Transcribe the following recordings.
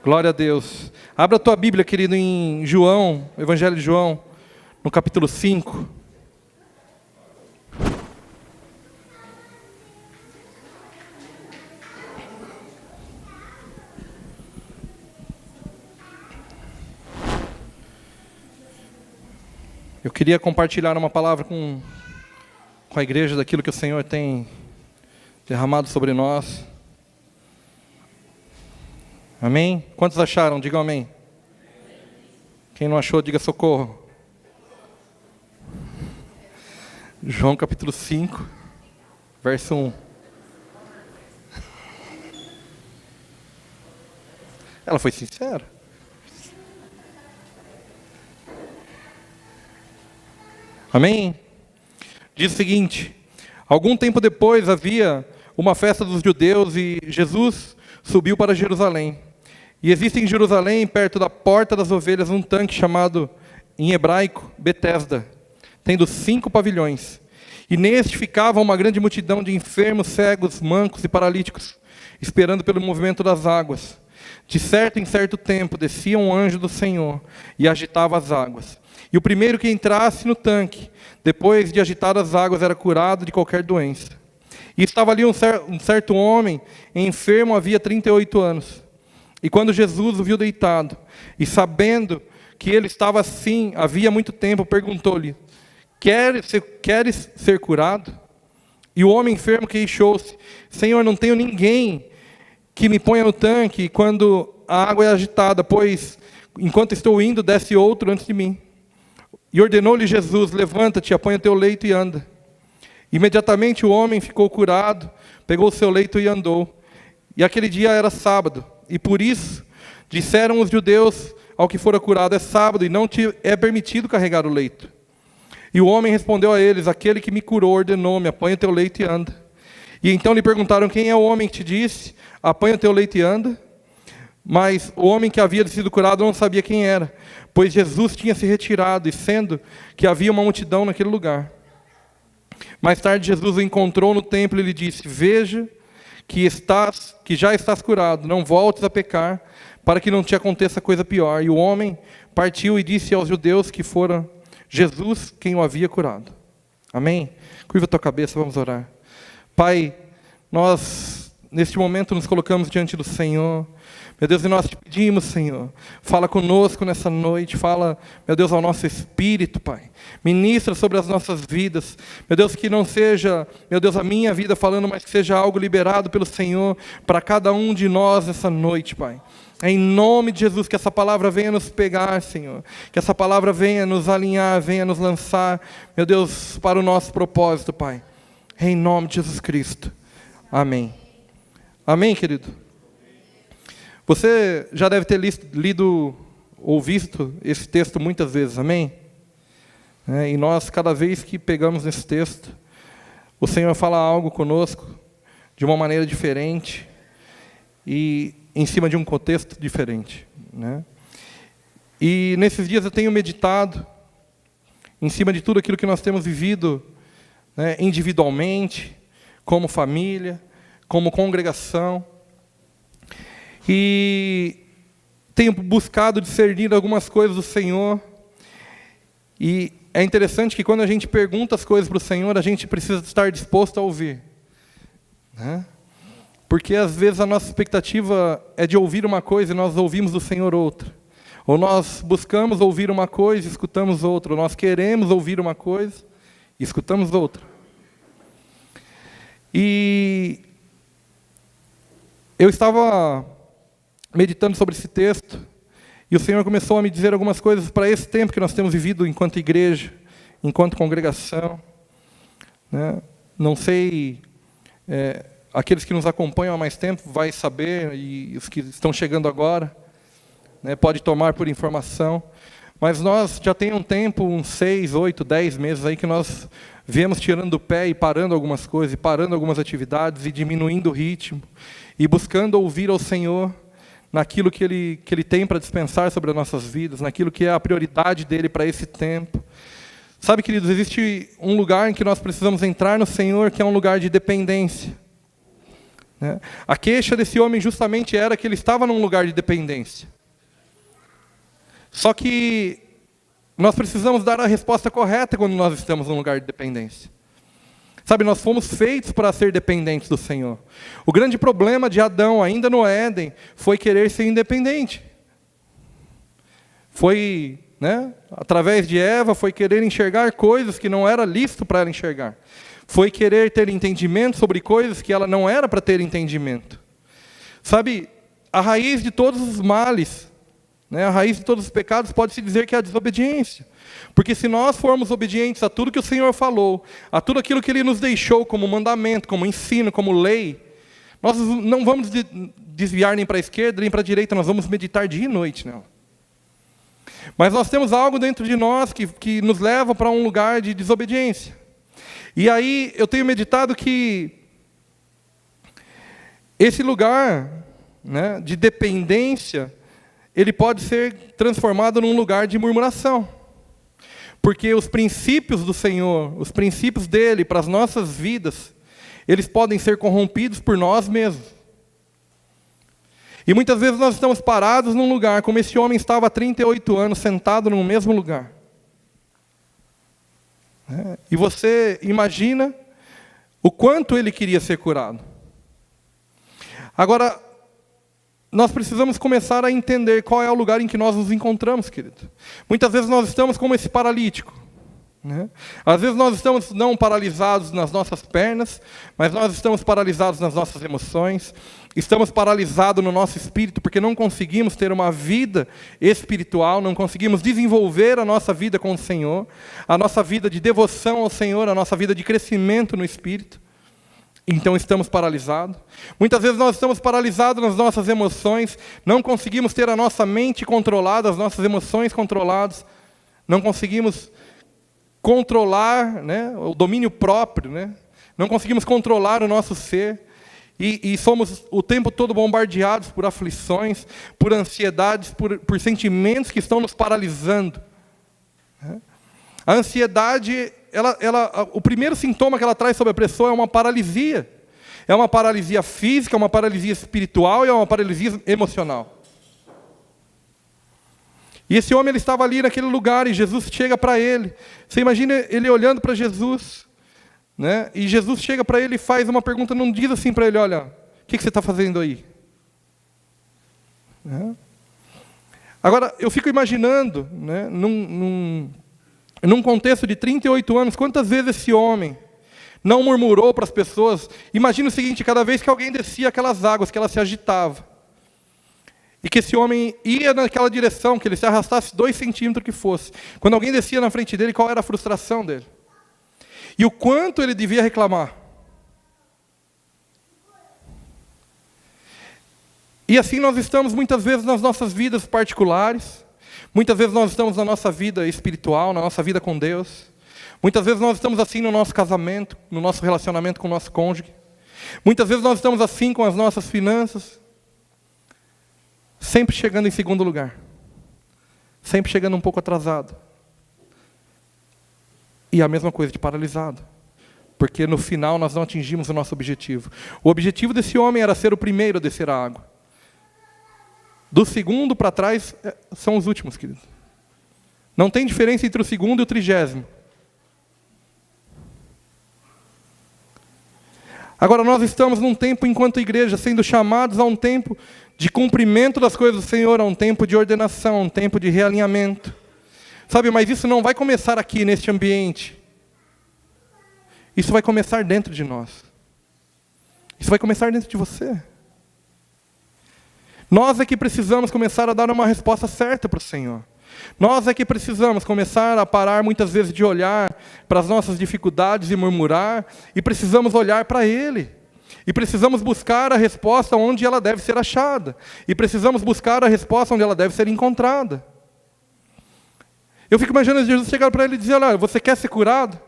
Glória a Deus. Abra a tua Bíblia, querido, em João, Evangelho de João, no capítulo 5. Eu queria compartilhar uma palavra com a igreja daquilo que o Senhor tem derramado sobre nós. Amém? Quantos acharam? Digam amém. Quem não achou, diga socorro. João capítulo 5, verso 1. Ela foi sincera. Amém? Diz o seguinte: algum tempo depois havia uma festa dos judeus e Jesus subiu para Jerusalém. E existe em Jerusalém, perto da porta das ovelhas, um tanque chamado, em hebraico, Betesda, tendo 5 pavilhões. E neste ficava uma grande multidão de enfermos, cegos, mancos e paralíticos, esperando pelo movimento das águas. De certo em certo tempo descia um anjo do Senhor e agitava as águas. E o primeiro que entrasse no tanque, depois de agitar as águas, era curado de qualquer doença. E estava ali um certo homem, enfermo havia 38 anos. E quando Jesus o viu deitado, e sabendo que ele estava assim havia muito tempo, perguntou-lhe: queres ser curado? E o homem enfermo queixou-se: Senhor, não tenho ninguém que me ponha no tanque quando a água é agitada, pois enquanto estou indo, desce outro antes de mim. E ordenou-lhe Jesus: levanta-te, apanha teu leito e anda. Imediatamente o homem ficou curado, pegou o seu leito e andou. E aquele dia era sábado, e por isso disseram os judeus ao que fora curado: é sábado e não te é permitido carregar o leito. E o homem respondeu a eles: aquele que me curou ordenou-me: apanha teu leito e anda. E então lhe perguntaram: quem é o homem que te disse: apanha teu leito e anda? Mas o homem que havia sido curado não sabia quem era, pois Jesus tinha se retirado, e sendo que havia uma multidão naquele lugar. Mais tarde Jesus o encontrou no templo e lhe disse: veja que já estás curado, não voltes a pecar, para que não te aconteça coisa pior. E o homem partiu e disse aos judeus que fora Jesus quem o havia curado. Amém? Curva a tua cabeça, vamos orar. Pai, nós neste momento nos colocamos diante do Senhor. Meu Deus, e nós te pedimos, Senhor, fala conosco nessa noite, fala, meu Deus, ao nosso espírito, Pai. Ministra sobre as nossas vidas. Meu Deus, que não seja, meu Deus, a minha vida falando, mas que seja algo liberado pelo Senhor para cada um de nós essa noite, Pai. Em nome de Jesus, que essa palavra venha nos pegar, Senhor. Que essa palavra venha nos alinhar, venha nos lançar, meu Deus, para o nosso propósito, Pai. Em nome de Jesus Cristo. Amém. Amém, querido? Você já deve ter lido ou visto esse texto muitas vezes, amém? E nós, cada vez que pegamos nesse texto, o Senhor fala algo conosco de uma maneira diferente e em cima de um contexto diferente, né? E nesses dias eu tenho meditado em cima de tudo aquilo que nós temos vivido, né, individualmente, como família, como congregação. E tenho buscado discernir algumas coisas do Senhor. E é interessante que quando a gente pergunta as coisas para o Senhor, a gente precisa estar disposto a ouvir, né? Porque às vezes a nossa expectativa é de ouvir uma coisa e nós ouvimos do Senhor outra. Ou nós buscamos ouvir uma coisa e escutamos outra. Ou nós queremos ouvir uma coisa e escutamos outra. E eu estava meditando sobre esse texto, e o Senhor começou a me dizer algumas coisas para esse tempo que nós temos vivido enquanto igreja, enquanto congregação, né? Não sei, aqueles que nos acompanham há mais tempo vai saber, e os que estão chegando agora, né, pode tomar por informação, mas nós já tem um tempo, uns 6, 8, 10 meses aí que nós viemos tirando do pé e parando algumas coisas, e parando algumas atividades, e diminuindo o ritmo, e buscando ouvir ao Senhor naquilo que Ele tem para dispensar sobre as nossas vidas, naquilo que é a prioridade dEle para esse tempo. Sabe, queridos, existe um lugar em que nós precisamos entrar no Senhor, que é um lugar de dependência. né? A queixa desse homem justamente era que ele estava num lugar de dependência. Só que nós precisamos dar a resposta correta quando nós estamos num lugar de dependência. Sabe, nós fomos feitos para ser dependentes do Senhor. O grande problema de Adão, ainda no Éden, foi querer ser independente. Foi, através de Eva, foi querer enxergar coisas que não era lícito para ela enxergar. Foi querer ter entendimento sobre coisas que ela não era para ter entendimento. Sabe, a raiz de todos os males, a raiz de todos os pecados, pode-se dizer que é a desobediência. Porque se nós formos obedientes a tudo que o Senhor falou, a tudo aquilo que Ele nos deixou como mandamento, como ensino, como lei, nós não vamos desviar nem para a esquerda, nem para a direita, nós vamos meditar dia e noite nela. Mas nós temos algo dentro de nós que nos leva para um lugar de desobediência. E aí eu tenho meditado que esse lugar, de dependência, ele pode ser transformado num lugar de murmuração. Porque os princípios do Senhor, os princípios dele para as nossas vidas, eles podem ser corrompidos por nós mesmos. E muitas vezes nós estamos parados num lugar, como esse homem estava há 38 anos, sentado no mesmo lugar. E você imagina o quanto ele queria ser curado. Agora, nós precisamos começar a entender qual é o lugar em que nós nos encontramos, querido. Muitas vezes nós estamos como esse paralítico. Às vezes nós estamos não paralisados nas nossas pernas, mas nós estamos paralisados nas nossas emoções, estamos paralisados no nosso espírito, porque não conseguimos ter uma vida espiritual, não conseguimos desenvolver a nossa vida com o Senhor, a nossa vida de devoção ao Senhor, a nossa vida de crescimento no espírito. Então estamos paralisados. Muitas vezes nós estamos paralisados nas nossas emoções, não conseguimos ter a nossa mente controlada, as nossas emoções controladas, não conseguimos controlar, o domínio próprio, não conseguimos controlar o nosso ser, e somos o tempo todo bombardeados por aflições, por ansiedades, por sentimentos que estão nos paralisando. A ansiedade, o primeiro sintoma que ela traz sobre a pessoa é uma paralisia. É uma paralisia física, é uma paralisia espiritual e é uma paralisia emocional. E esse homem ele estava ali naquele lugar e Jesus chega para ele. Você imagina ele olhando para Jesus, e Jesus chega para ele e faz uma pergunta, não diz assim para ele, olha, o que você está fazendo aí? Agora, eu fico imaginando, num contexto de 38 anos, quantas vezes esse homem não murmurou para as pessoas. Imagina o seguinte, cada vez que alguém descia aquelas águas, que ela se agitava, e que esse homem ia naquela direção, que ele se arrastasse 2 centímetros que fosse. Quando alguém descia na frente dele, qual era a frustração dele? E o quanto ele devia reclamar. E assim nós estamos muitas vezes nas nossas vidas particulares, muitas vezes nós estamos na nossa vida espiritual, na nossa vida com Deus. Muitas vezes nós estamos assim no nosso casamento, no nosso relacionamento com o nosso cônjuge. Muitas vezes nós estamos assim com as nossas finanças. Sempre chegando em segundo lugar. Sempre chegando um pouco atrasado. E a mesma coisa de paralisado. Porque no final nós não atingimos o nosso objetivo. O objetivo desse homem era ser o primeiro a descer a água. Do segundo para trás são os últimos, querido. Não tem diferença entre o segundo e o 30º. Agora nós estamos num tempo, enquanto igreja, sendo chamados a um tempo de cumprimento das coisas do Senhor, a um tempo de ordenação, a um tempo de realinhamento. Sabe, mas isso não vai começar aqui, neste ambiente. Isso vai começar dentro de nós. Isso vai começar dentro de você. Nós é que precisamos começar a dar uma resposta certa para o Senhor. Nós é que precisamos começar a parar muitas vezes de olhar para as nossas dificuldades e murmurar, e precisamos olhar para Ele. E precisamos buscar a resposta onde ela deve ser achada. E precisamos buscar a resposta onde ela deve ser encontrada. Eu fico imaginando Jesus chegar para ele e dizer, olha, você quer ser curado?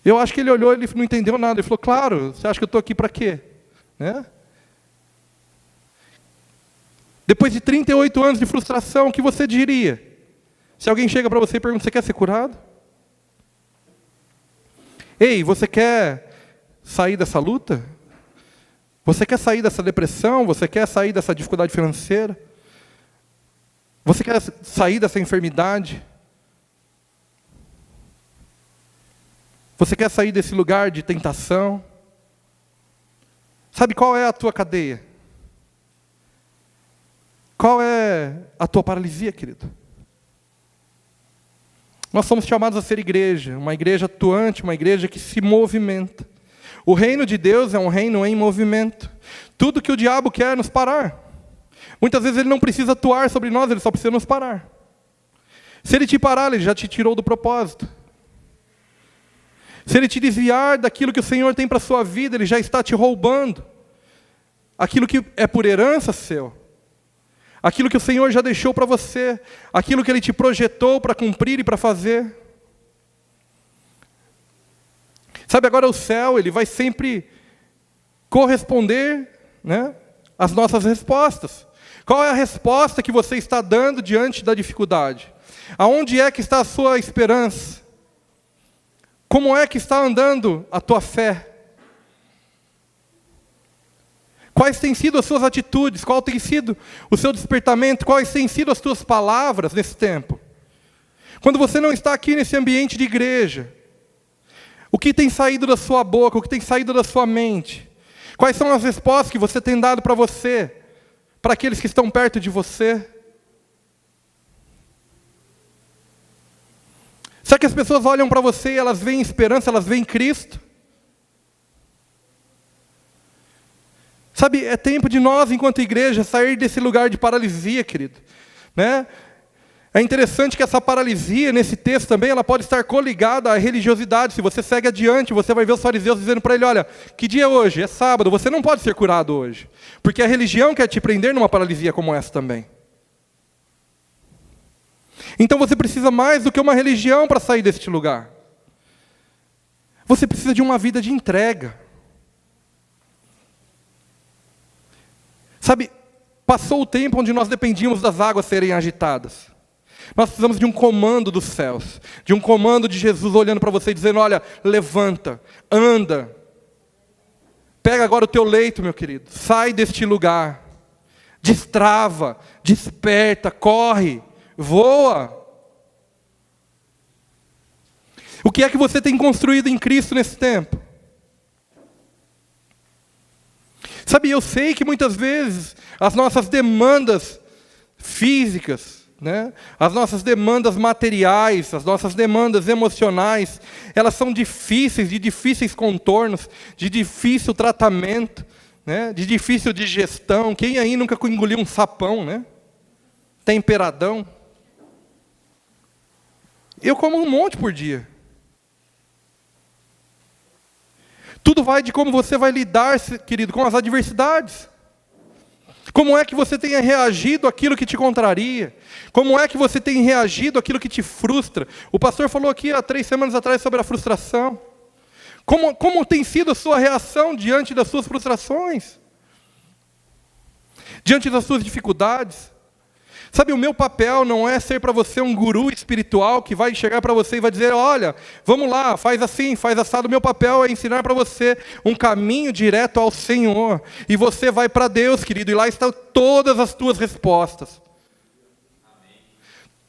Eu acho que ele olhou e ele não entendeu nada. Ele falou, claro, você acha que eu estou aqui para quê? Depois de 38 anos de frustração, o que você diria? Se alguém chega para você e pergunta, você quer ser curado? Ei, você quer sair dessa luta? Você quer sair dessa depressão? Você quer sair dessa dificuldade financeira? Você quer sair dessa enfermidade? Você quer sair desse lugar de tentação? Sabe qual é a tua cadeia? Qual é a tua paralisia, querido? Nós somos chamados a ser igreja, uma igreja atuante, uma igreja que se movimenta. O reino de Deus é um reino em movimento. Tudo que o diabo quer é nos parar. Muitas vezes ele não precisa atuar sobre nós, ele só precisa nos parar. Se ele te parar, ele já te tirou do propósito. Se ele te desviar daquilo que o Senhor tem para a sua vida, ele já está te roubando. Aquilo que é por herança seu. Aquilo que o Senhor já deixou para você. Aquilo que Ele te projetou para cumprir e para fazer. Sabe, agora o céu, ele vai sempre corresponder, né, às nossas respostas. Qual é a resposta que você está dando diante da dificuldade? Aonde é que está a sua esperança? Como é que está andando a tua fé? Quais têm sido as suas atitudes? Qual tem sido o seu despertamento? Quais têm sido as tuas palavras nesse tempo? Quando você não está aqui nesse ambiente de igreja, o que tem saído da sua boca? O que tem saído da sua mente? Quais são as respostas que você tem dado para você? Para aqueles que estão perto de você? Será que as pessoas olham para você e elas veem esperança, elas veem Cristo? Sabe, é tempo de nós, enquanto igreja, sair desse lugar de paralisia, querido. Né? É interessante que essa paralisia, nesse texto também, ela pode estar coligada à religiosidade. Se você segue adiante, você vai ver os fariseus dizendo para ele, olha, que dia é hoje? É sábado, você não pode ser curado hoje. Porque a religião quer te prender numa paralisia como essa também. Então você precisa mais do que uma religião para sair deste lugar. Você precisa de uma vida de entrega. Sabe, passou o tempo onde nós dependíamos das águas serem agitadas. Nós precisamos de um comando dos céus, de um comando de Jesus olhando para você e dizendo, olha, levanta, anda. Pega agora o teu leito, meu querido, sai deste lugar. Destrava, desperta, corre, voa. O que é que você tem construído em Cristo nesse tempo? Sabe, eu sei que muitas vezes as nossas demandas físicas, né, as nossas demandas materiais, as nossas demandas emocionais, elas são difíceis, de difíceis contornos, de difícil tratamento, né, de difícil digestão. Quem aí nunca engoliu um sapão, né? Temperadão? Eu como um monte por dia. Tudo vai de como você vai lidar, querido, com as adversidades. Como é que você tem reagido àquilo que te contraria? Como é que você tem reagido àquilo que te frustra? O pastor falou aqui há 3 semanas atrás sobre a frustração. Como tem sido a sua reação diante das suas frustrações? Diante das suas dificuldades? Sabe, o meu papel não é ser para você um guru espiritual que vai chegar para você e vai dizer, olha, vamos lá, faz assim, faz assado. O meu papel é ensinar para você um caminho direto ao Senhor. E você vai para Deus, querido, e lá estão todas as tuas respostas. Amém.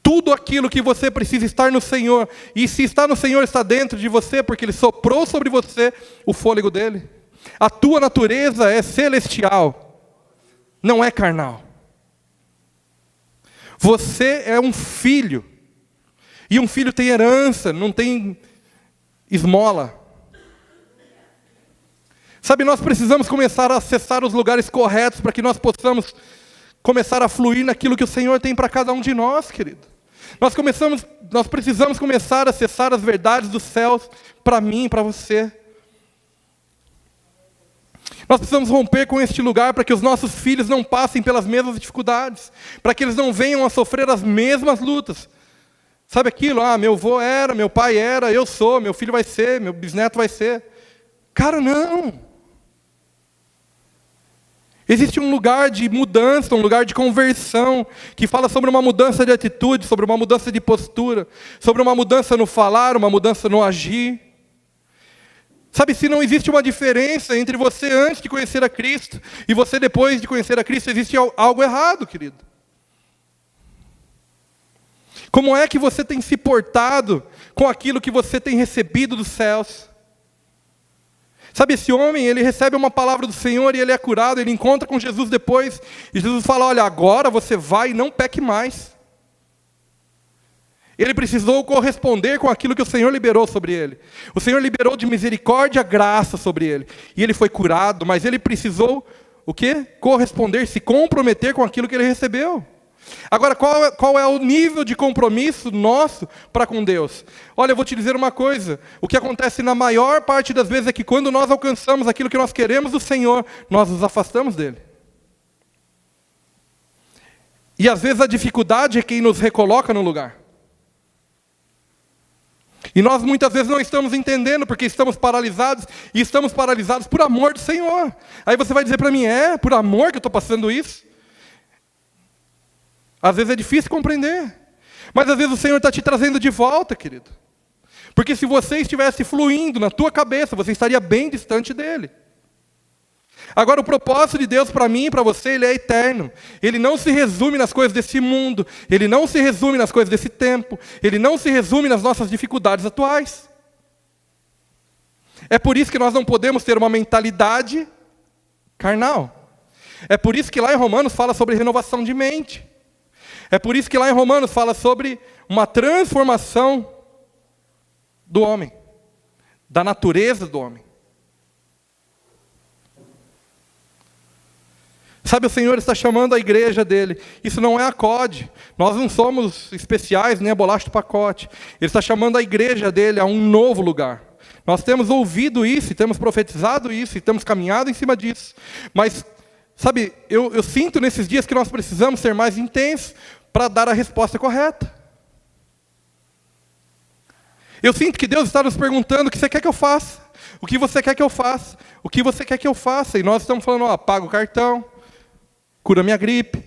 Tudo aquilo que você precisa estar no Senhor. E se está no Senhor, está dentro de você, porque Ele soprou sobre você o fôlego dEle. A tua natureza é celestial, não é carnal. Você é um filho. E um filho tem herança, não tem esmola. Sabe, nós precisamos começar a acessar os lugares corretos para que nós possamos começar a fluir naquilo que o Senhor tem para cada um de nós, querido. Nós precisamos começar a acessar as verdades dos céus para mim e para você. Nós precisamos romper com este lugar para que os nossos filhos não passem pelas mesmas dificuldades, para que eles não venham a sofrer as mesmas lutas. Sabe aquilo? Meu avô era, meu pai era, eu sou, meu filho vai ser, meu bisneto vai ser. Cara, não. Existe um lugar de mudança, um lugar de conversão, que fala sobre uma mudança de atitude, sobre uma mudança de postura, sobre uma mudança no falar, uma mudança no agir. Sabe, se não existe uma diferença entre você antes de conhecer a Cristo e você depois de conhecer a Cristo, existe algo errado, querido. Como é que você tem se portado com aquilo que você tem recebido dos céus? Sabe, esse homem, ele recebe uma palavra do Senhor e ele é curado, ele encontra com Jesus depois, e Jesus fala, olha, agora você vai e não peque mais. Ele precisou corresponder com aquilo que o Senhor liberou sobre ele. O Senhor liberou de misericórdia, graça sobre ele. E ele foi curado, mas ele precisou, o quê? Corresponder, se comprometer com aquilo que ele recebeu. Agora, qual é o nível de compromisso nosso para com Deus? Olha, eu vou te dizer uma coisa. O que acontece na maior parte das vezes é que quando nós alcançamos aquilo que nós queremos do Senhor, nós nos afastamos dele. E às vezes a dificuldade é quem nos recoloca no lugar. E nós muitas vezes não estamos entendendo porque estamos paralisados, e estamos paralisados por amor do Senhor. Aí você vai dizer para mim, por amor que eu estou passando isso? Às vezes é difícil compreender, mas às vezes o Senhor está te trazendo de volta, querido. Porque se você estivesse fluindo na tua cabeça, você estaria bem distante dele. Agora, o propósito de Deus para mim e para você, ele é eterno. Ele não se resume nas coisas desse mundo, ele não se resume nas coisas desse tempo, ele não se resume nas nossas dificuldades atuais. É por isso que nós não podemos ter uma mentalidade carnal. É por isso que lá em Romanos fala sobre renovação de mente. É por isso que lá em Romanos fala sobre uma transformação do homem, da natureza do homem. Sabe, o Senhor está chamando a igreja dele. Isso não é acode. Nós não somos especiais, nem a bolacha do pacote. Ele está chamando a igreja dele a um novo lugar. Nós temos ouvido isso, e temos profetizado isso, e temos caminhado em cima disso. Mas, sabe, eu sinto nesses dias que nós precisamos ser mais intensos para dar a resposta correta. Eu sinto que Deus está nos perguntando o que você quer que eu faça. O que você quer que eu faça? O que você quer que eu faça? E nós estamos falando, paga o cartão, cura minha gripe,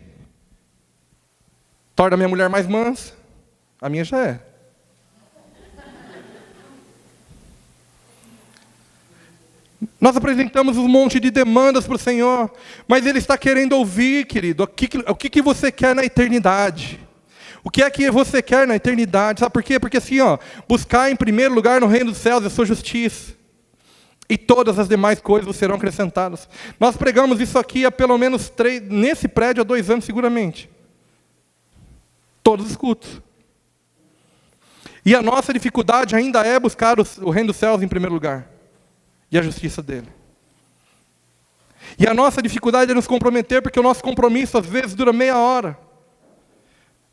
torna minha mulher mais mansa. A minha já é. Nós apresentamos um monte de demandas para o Senhor, mas Ele está querendo ouvir, querido, o que você quer na eternidade. O que é que você quer na eternidade? Sabe por quê? Porque assim, buscar em primeiro lugar no reino dos céus a sua justiça. E todas as demais coisas serão acrescentadas. Nós pregamos isso aqui há pelo menos nesse prédio há 2 anos seguramente. Todos os cultos. E a nossa dificuldade ainda é buscar o reino dos céus em primeiro lugar. E a justiça dele. E a nossa dificuldade é nos comprometer, porque o nosso compromisso às vezes dura meia hora.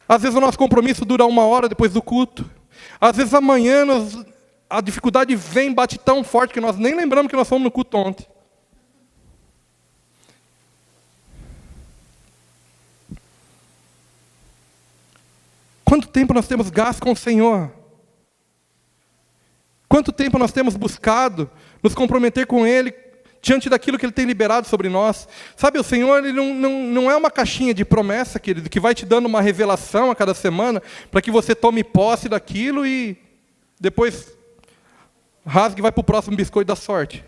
Às vezes o nosso compromisso dura 1 hora depois do culto. Às vezes amanhã a dificuldade vem, bate tão forte que nós nem lembramos que nós fomos no culto ontem. Quanto tempo nós temos gasto com o Senhor? Quanto tempo nós temos buscado nos comprometer com Ele, diante daquilo que Ele tem liberado sobre nós? Sabe, o Senhor ele não é uma caixinha de promessa, querido, que vai te dando uma revelação a cada semana, para que você tome posse daquilo e depois rasgue e vai para o próximo biscoito da sorte.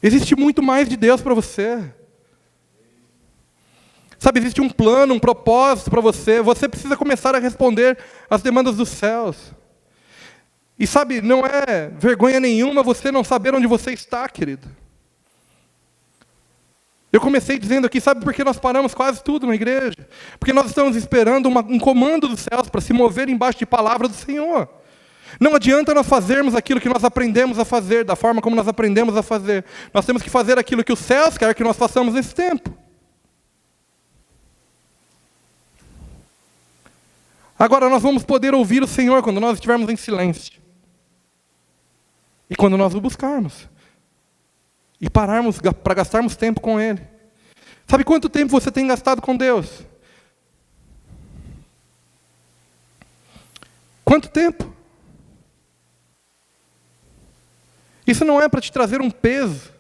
Existe muito mais de Deus para você. Sabe, existe um plano, um propósito para você. Você precisa começar a responder às demandas dos céus. E sabe, não é vergonha nenhuma você não saber onde você está, querido. Eu comecei dizendo aqui, sabe por que nós paramos quase tudo na igreja? Porque nós estamos esperando um comando dos céus para se mover embaixo de palavra do Senhor. Não adianta nós fazermos aquilo que nós aprendemos a fazer, da forma como nós aprendemos a fazer. Nós temos que fazer aquilo que os céus querem que nós façamos nesse tempo. Agora nós vamos poder ouvir o Senhor quando nós estivermos em silêncio. E quando nós o buscarmos. E pararmos para gastarmos tempo com Ele. Sabe quanto tempo você tem gastado com Deus? Quanto tempo? Isso não é para te trazer um peso.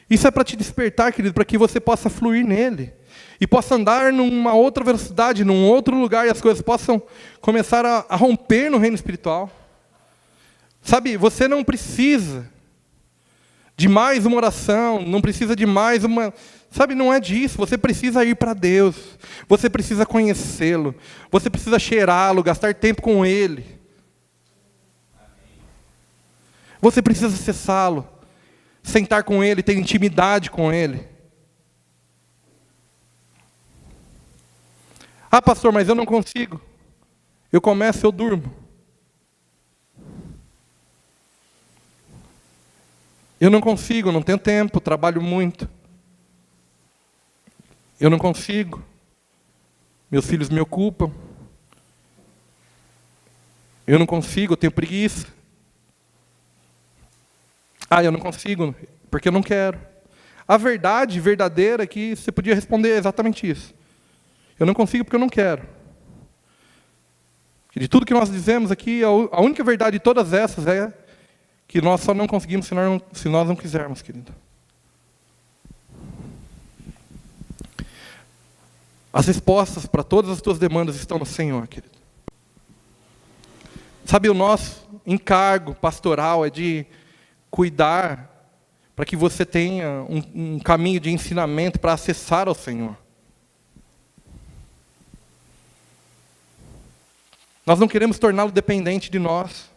Isso é para te despertar, querido, para que você possa fluir nele. e possa andar numa outra velocidade, num outro lugar, e as coisas possam começar a romper no reino espiritual. Sabe, você não precisa de mais uma oração, não precisa de mais uma... Sabe, não é disso. Você precisa ir para Deus. Você precisa conhecê-lo. Você precisa cheirá-lo, gastar tempo com Ele. Você precisa acessá-lo, sentar com Ele, ter intimidade com Ele. Ah, pastor, mas eu não consigo. Eu começo, eu durmo. Eu não consigo, não tenho tempo, trabalho muito. Eu não consigo. Meus filhos me ocupam. Eu não consigo, eu tenho preguiça. Ah, eu não consigo, porque eu não quero. A verdade verdadeira é que você podia responder exatamente isso. Eu não consigo porque eu não quero. E de tudo que nós dizemos aqui, a única verdade de todas essas é que nós só não conseguimos se nós não quisermos, querido. As respostas para todas as tuas demandas estão no Senhor, querido. Sabe, o nosso encargo pastoral é de cuidar para que você tenha um caminho de ensinamento para acessar ao Senhor. Nós não queremos torná-lo dependente de nós.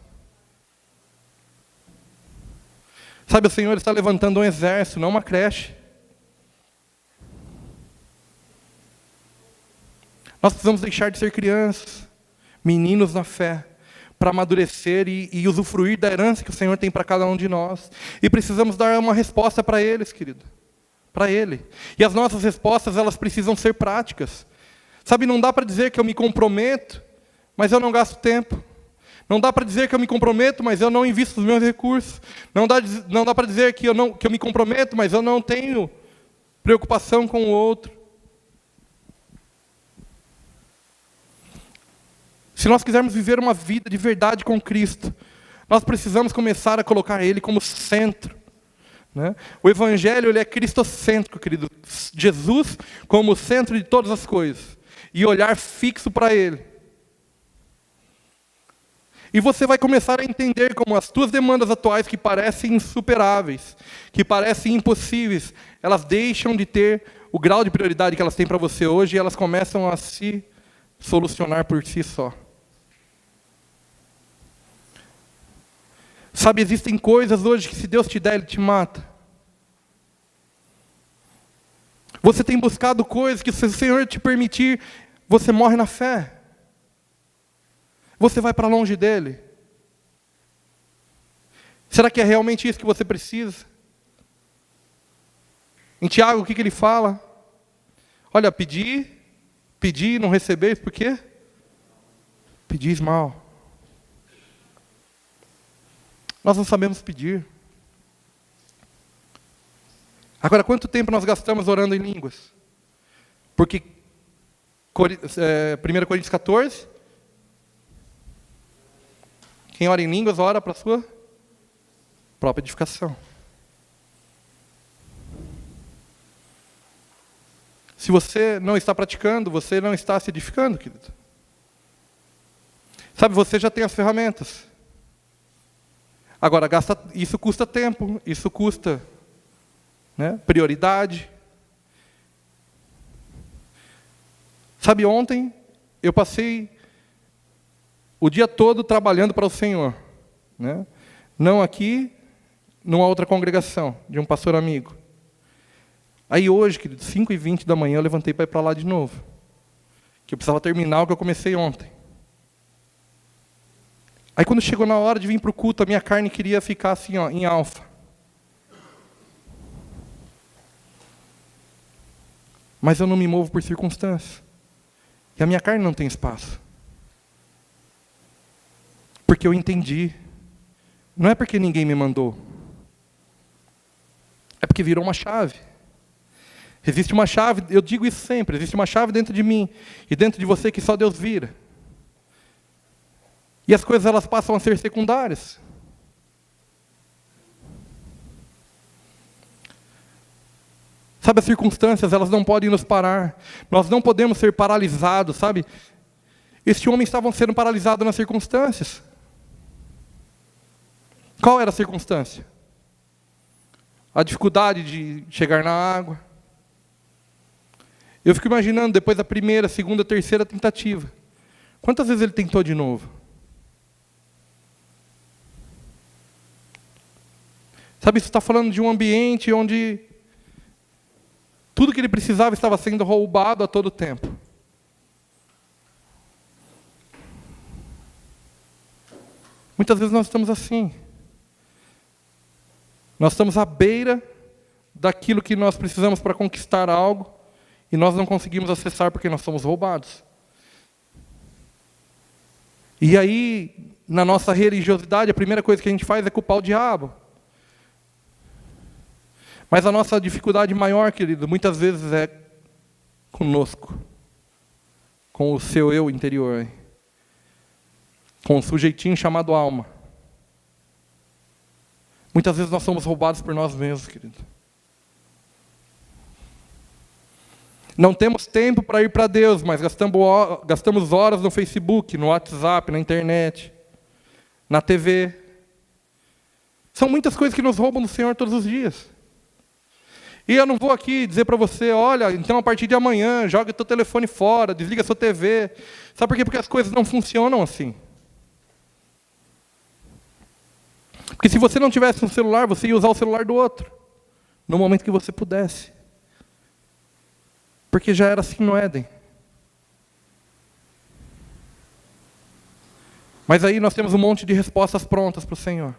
Sabe, o Senhor está levantando um exército, não uma creche. Nós precisamos deixar de ser crianças, meninos na fé, para amadurecer e usufruir da herança que o Senhor tem para cada um de nós. E precisamos dar uma resposta para eles, querido. Para Ele. E as nossas respostas, elas precisam ser práticas. Sabe, não dá para dizer que eu me comprometo, mas eu não gasto tempo. Não dá para dizer que eu me comprometo, mas eu não invisto os meus recursos. Não dá para dizer que eu me comprometo, mas eu não tenho preocupação com o outro. Se nós quisermos viver uma vida de verdade com Cristo, nós precisamos começar a colocar Ele como centro. Né? O Evangelho ele é cristocêntrico, querido. Jesus como o centro de todas as coisas. E olhar fixo para Ele. E você vai começar a entender como as tuas demandas atuais, que parecem insuperáveis, que parecem impossíveis, elas deixam de ter o grau de prioridade que elas têm para você hoje e elas começam a se solucionar por si só. Sabe, existem coisas hoje que se Deus te der, Ele te mata. Você tem buscado coisas que se o Senhor te permitir, você morre na fé. Você vai para longe dEle. Será que é realmente isso que você precisa? Em Tiago, o que ele fala? Olha, pedir, não recebeis, por quê? Pedis mal. Nós não sabemos pedir. Agora, quanto tempo nós gastamos orando em línguas? Porque 1 Coríntios 14, quem ora em línguas, ora para a sua própria edificação. Se você não está praticando, você não está se edificando, querido. Sabe, você já tem as ferramentas. Agora, isso custa tempo, isso custa, né, prioridade. Sabe, ontem eu passei o dia todo trabalhando para o Senhor. Né? Não aqui, numa outra congregação, de um pastor amigo. Aí hoje, querido, 5h20 da manhã, eu levantei para ir para lá de novo. Que eu precisava terminar o que eu comecei ontem. Aí quando chegou na hora de vir para o culto, a minha carne queria ficar assim, ó, em alfa. Mas eu não me movo por circunstâncias. E a minha carne não tem espaço. Porque eu entendi. Não é porque ninguém me mandou. É porque virou uma chave. Existe uma chave, eu digo isso sempre, existe uma chave dentro de mim e dentro de você que só Deus vira. E as coisas elas passam a ser secundárias. Sabe, as circunstâncias, elas não podem nos parar. Nós não podemos ser paralisados, sabe? Este homem estavam sendo paralisados nas circunstâncias. Qual era a circunstância? A dificuldade de chegar na água. Eu fico imaginando, depois da primeira, segunda, terceira tentativa, quantas vezes ele tentou de novo? Sabe, isso está falando de um ambiente onde tudo que ele precisava estava sendo roubado a todo tempo. Muitas vezes nós estamos assim. Nós estamos à beira daquilo que nós precisamos para conquistar algo e nós não conseguimos acessar porque nós somos roubados. E aí, na nossa religiosidade, a primeira coisa que a gente faz é culpar o diabo. Mas a nossa dificuldade maior, querido, muitas vezes é conosco, com o seu eu interior, com o sujeitinho chamado alma. Muitas vezes nós somos roubados por nós mesmos, querido. Não temos tempo para ir para Deus, mas gastamos horas no Facebook, no WhatsApp, na internet, na TV. São muitas coisas que nos roubam do Senhor todos os dias. E eu não vou aqui dizer para você, olha, então a partir de amanhã, joga o teu telefone fora, desliga a sua TV. Sabe por quê? Porque as coisas não funcionam assim. Porque se você não tivesse um celular, você ia usar o celular do outro, no momento que você pudesse. Porque já era assim no Éden. Mas aí nós temos um monte de respostas prontas para o Senhor.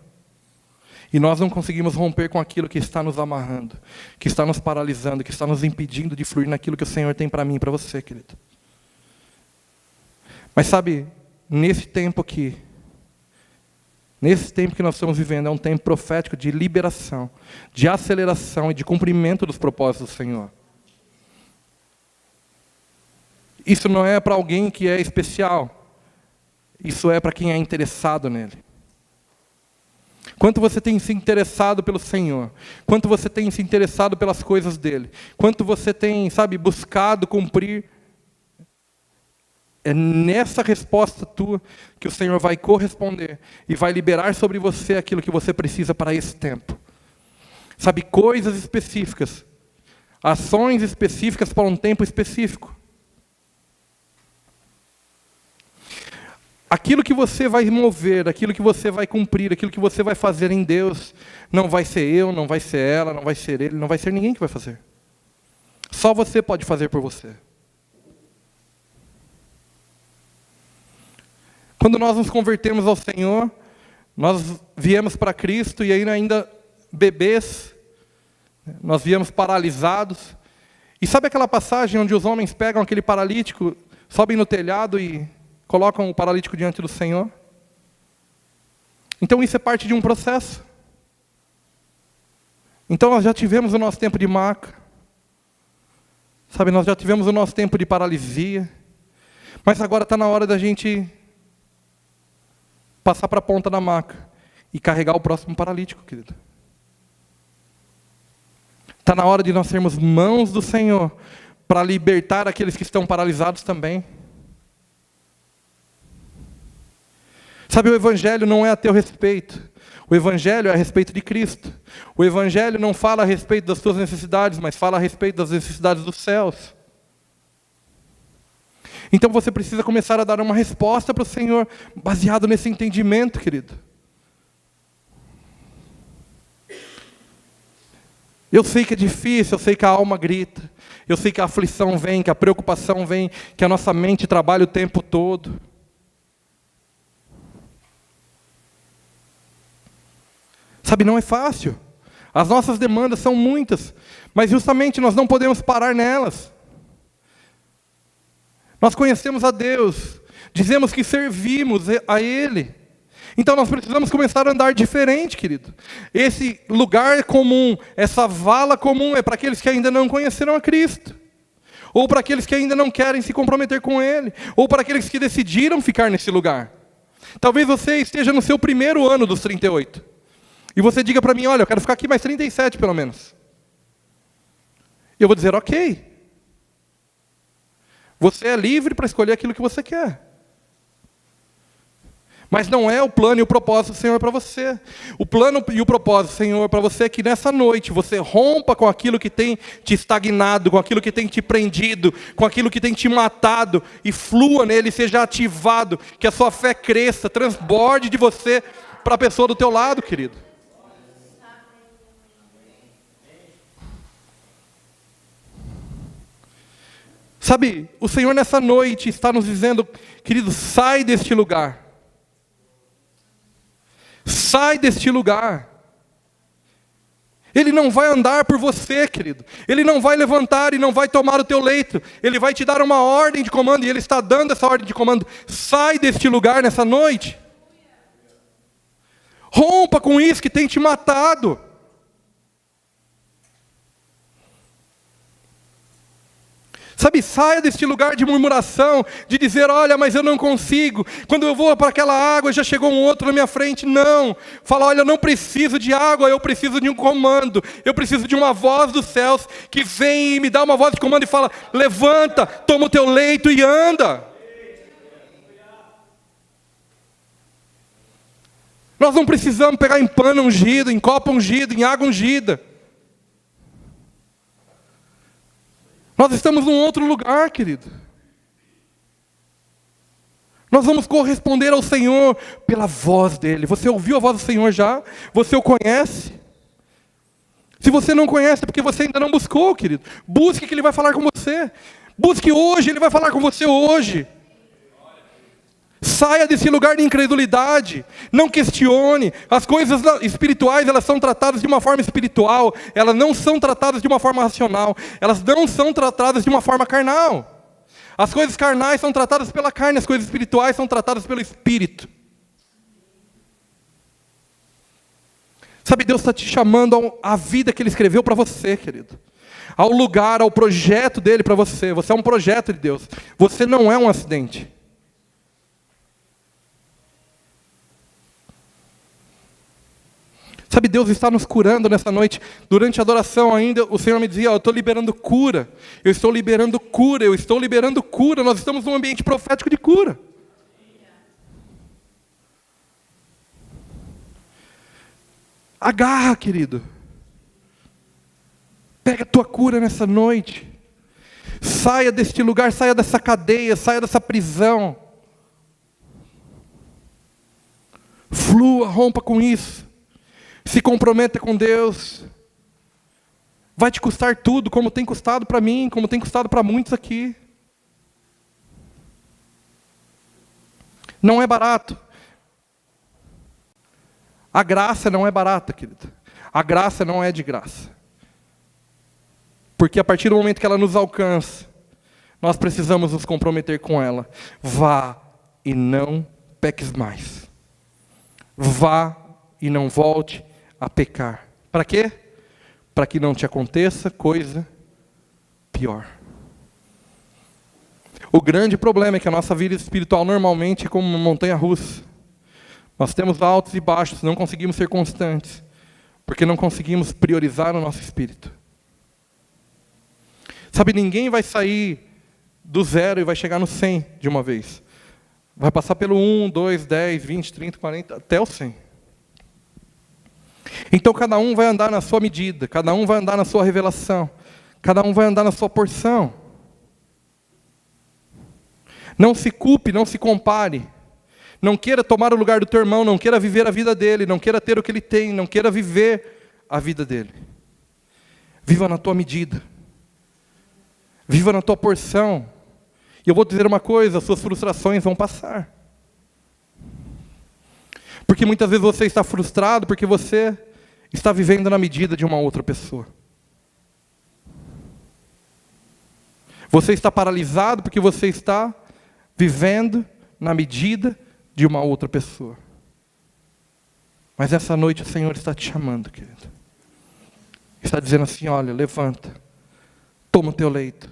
E nós não conseguimos romper com aquilo que está nos amarrando, que está nos paralisando, que está nos impedindo de fluir naquilo que o Senhor tem para mim e para você, querido. Mas sabe, nesse tempo aqui, nesse tempo que nós estamos vivendo, é um tempo profético de liberação, de aceleração e de cumprimento dos propósitos do Senhor. Isso não é para alguém que é especial, isso é para quem é interessado nele. Quanto você tem se interessado pelo Senhor, quanto você tem se interessado pelas coisas dele, quanto você tem, sabe, buscado cumprir, é nessa resposta tua que o Senhor vai corresponder e vai liberar sobre você aquilo que você precisa para esse tempo. Sabe, coisas específicas, ações específicas para um tempo específico. Aquilo que você vai mover, aquilo que você vai cumprir, aquilo que você vai fazer em Deus, não vai ser eu, não vai ser ela, não vai ser ele, não vai ser ninguém que vai fazer. Só você pode fazer por você. Quando nós nos convertemos ao Senhor, nós viemos para Cristo e ainda bebês, nós viemos paralisados. E sabe aquela passagem onde os homens pegam aquele paralítico, sobem no telhado e colocam o paralítico diante do Senhor? Então isso é parte de um processo. Então nós já tivemos o nosso tempo de maca. Sabe, nós já tivemos o nosso tempo de paralisia. Mas agora está na hora da gente passar para a ponta da maca e carregar o próximo paralítico, querido. Está na hora de nós sermos mãos do Senhor para libertar aqueles que estão paralisados também. Sabe, o Evangelho não é a teu respeito. O Evangelho é a respeito de Cristo. O Evangelho não fala a respeito das tuas necessidades, mas fala a respeito das necessidades dos céus. Então você precisa começar a dar uma resposta para o Senhor, baseado nesse entendimento, querido. Eu sei que é difícil, eu sei que a alma grita, eu sei que a aflição vem, que a preocupação vem, que a nossa mente trabalha o tempo todo. Sabe, não é fácil. As nossas demandas são muitas, mas justamente nós não podemos parar nelas. Nós conhecemos a Deus, dizemos que servimos a Ele. Então nós precisamos começar a andar diferente, querido. Esse lugar comum, essa vala comum é para aqueles que ainda não conheceram a Cristo. Ou para aqueles que ainda não querem se comprometer com Ele. Ou para aqueles que decidiram ficar nesse lugar. Talvez você esteja no seu primeiro ano dos 38. E você diga para mim, olha, eu quero ficar aqui mais 37 pelo menos. E eu vou dizer, ok. Você é livre para escolher aquilo que você quer. Mas não é o plano e o propósito do Senhor para você. O plano e o propósito do Senhor para você é que nessa noite você rompa com aquilo que tem te estagnado, com aquilo que tem te prendido, com aquilo que tem te matado, e flua nele, seja ativado, que a sua fé cresça, transborde de você para a pessoa do teu lado, querido. Sabe, o Senhor nessa noite está nos dizendo, querido, sai deste lugar. Sai deste lugar. Ele não vai andar por você, querido. Ele não vai levantar e não vai tomar o teu leito. Ele vai te dar uma ordem de comando, e Ele está dando essa ordem de comando. Sai deste lugar nessa noite. Rompa com isso que tem te matado. Sabe, saia deste lugar de murmuração, de dizer, olha, mas eu não consigo. Quando eu vou para aquela água, já chegou um outro na minha frente. Não. Fala, olha, eu não preciso de água, eu preciso de um comando. Eu preciso de uma voz dos céus que vem e me dá uma voz de comando e fala, levanta, toma o teu leito e anda. Nós não precisamos pegar em pano ungido, em copo ungido, em água ungida. Nós estamos num outro lugar, querido. Nós vamos corresponder ao Senhor pela voz dEle. Você ouviu a voz do Senhor já? Você o conhece? Se você não conhece, é porque você ainda não buscou, querido. Busque que Ele vai falar com você. Busque hoje, Ele vai falar com você hoje. Saia desse lugar de incredulidade. Não questione. As coisas espirituais, elas são tratadas de uma forma espiritual. Elas não são tratadas de uma forma racional. Elas não são tratadas de uma forma carnal. As coisas carnais são tratadas pela carne. As coisas espirituais são tratadas pelo Espírito. Sabe, Deus está te chamando à vida que Ele escreveu para você, querido. Ao lugar, ao projeto dEle para você. Você é um projeto de Deus. Você não é um acidente. Sabe, Deus está nos curando nessa noite. Durante a adoração ainda, o Senhor me dizia, eu estou liberando cura. Eu estou liberando cura, eu estou liberando cura. Nós estamos num ambiente profético de cura. Agarra, querido. Pega a tua cura nessa noite. Saia deste lugar, saia dessa cadeia, saia dessa prisão. Flua, rompa com isso. Se comprometa com Deus. Vai te custar tudo, como tem custado para mim, como tem custado para muitos aqui. Não é barato. A graça não é barata, querido. A graça não é de graça. Porque a partir do momento que ela nos alcança, nós precisamos nos comprometer com ela. Vá e não peques mais. Vá e não volte a pecar. Para quê? Para que não te aconteça coisa pior. O grande problema é que a nossa vida espiritual normalmente é como uma montanha-russa. Nós temos altos e baixos, não conseguimos ser constantes, porque não conseguimos priorizar o nosso espírito. Sabe, ninguém vai sair do 0 e vai chegar no 100 de uma vez. Vai passar pelo 1, 2, 10, 20, 30, 40, até o 100. Então cada um vai andar na sua medida, cada um vai andar na sua revelação, cada um vai andar na sua porção. Não se culpe, não se compare. Não queira tomar o lugar do teu irmão, não queira viver a vida dele, não queira ter o que ele tem, não queira viver a vida dele. Viva na tua medida. Viva na tua porção. E eu vou te dizer uma coisa, as suas frustrações vão passar. Porque muitas vezes você está frustrado porque você está vivendo na medida de uma outra pessoa. Você está paralisado porque você está vivendo na medida de uma outra pessoa. Mas essa noite o Senhor está te chamando, querido. Está dizendo assim, olha, levanta, toma o teu leito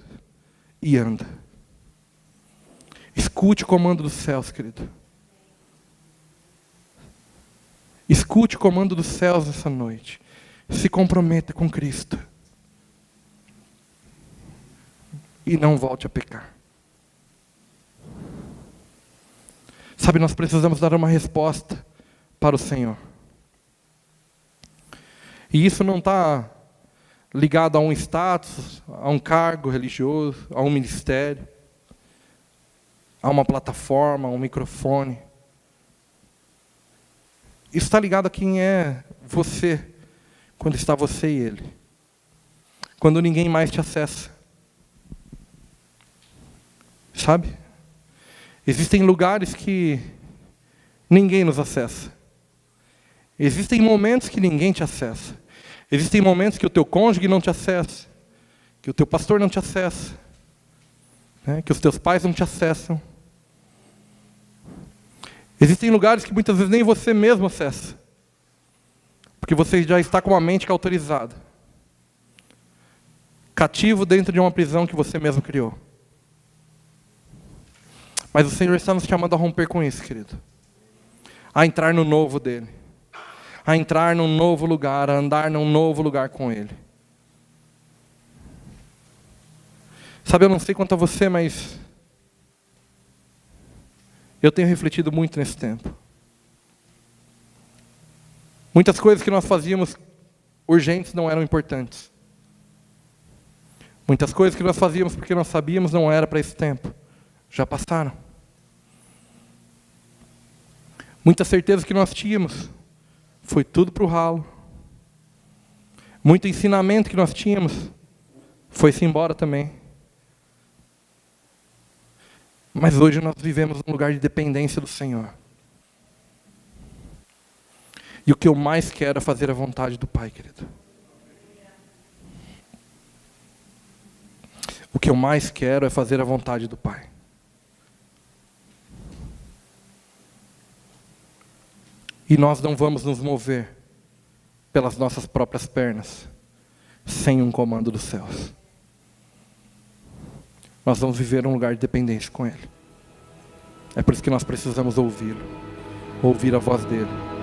e anda. Escute o comando dos céus, querido. Escute o comando dos céus essa noite. Se comprometa com Cristo. e não volte a pecar. Sabe, nós precisamos dar uma resposta para o Senhor. E isso não está ligado a um status, a um cargo religioso, a um ministério, a uma plataforma, a um microfone. Isso está ligado a quem é você, quando está você e Ele. Quando ninguém mais te acessa. Sabe? Existem lugares que ninguém nos acessa. Existem momentos que ninguém te acessa. Existem momentos que o teu cônjuge não te acessa. Que o teu pastor não te acessa. Né? Que os teus pais não te acessam. Existem lugares que muitas vezes nem você mesmo acessa. Porque você já está com a mente cauterizada. Cativo dentro de uma prisão que você mesmo criou. Mas o Senhor está nos chamando a romper com isso, querido. A entrar no novo dEle. A entrar num novo lugar, a andar num novo lugar com Ele. Sabe, eu não sei quanto a você, mas eu tenho refletido muito nesse tempo. Muitas coisas que nós fazíamos urgentes não eram importantes. Muitas coisas que nós fazíamos porque nós sabíamos não era para esse tempo. Já passaram. Muita certeza que nós tínhamos foi tudo para o ralo. Muito ensinamento que nós tínhamos foi-se embora também. Mas hoje nós vivemos num lugar de dependência do Senhor. E o que eu mais quero é fazer a vontade do Pai, querido. O que eu mais quero é fazer a vontade do Pai. E nós não vamos nos mover pelas nossas próprias pernas, sem um comando dos céus. Nós vamos viver um lugar de dependência com Ele. É por isso que nós precisamos ouvi-lo, ouvir a voz dEle.